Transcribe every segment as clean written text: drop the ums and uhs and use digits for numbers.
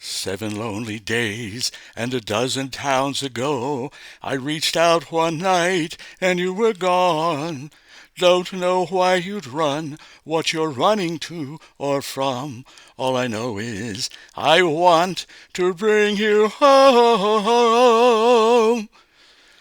7 lonely days and a dozen towns ago, I reached out one night and you were gone. Don't know why you'd run, what you're running to or from. All I know is I want to bring you home.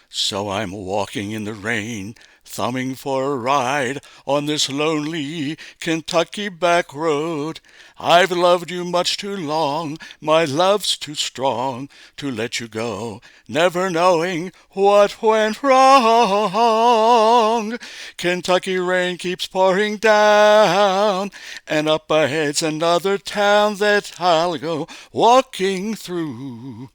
So I'm walking in the rain, thumbing for a ride on this lonely Kentucky back road. I've loved you much too long, my love's too strong to let you go, never knowing what went wrong. Kentucky rain keeps pouring down, and up ahead's another town that I'll go walking through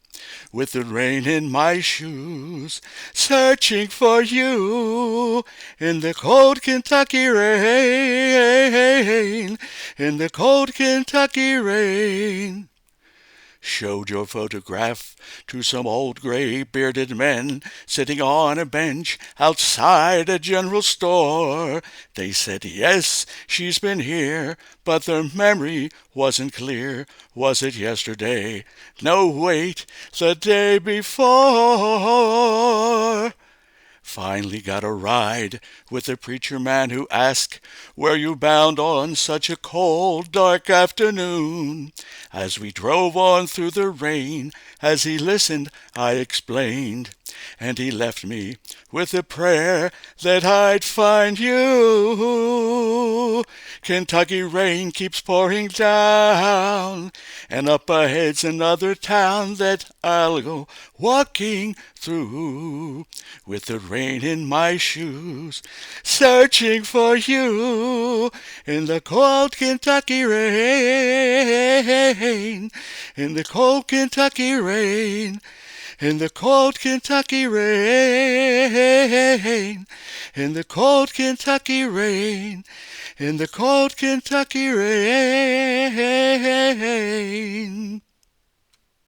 with the rain in my shoes, searching for you in the cold Kentucky rain, in the cold Kentucky rain. Showed your photograph to some old gray-bearded men sitting on a bench outside a general store. They said, yes, she's been here, but their memory wasn't clear. Was it yesterday? No, wait, the day before. Finally got a ride with the preacher man who asked, were you bound on such a cold, dark afternoon? As we drove on through the rain, as he listened, I explained, and he left me with a prayer that I'd find you. Kentucky rain keeps pouring down, and up ahead's another town that I'll go walking through with the rain in my shoes, searching for you in the cold Kentucky rain, in the cold Kentucky rain, in the cold Kentucky rain, in the cold Kentucky rain, in the cold Kentucky rain.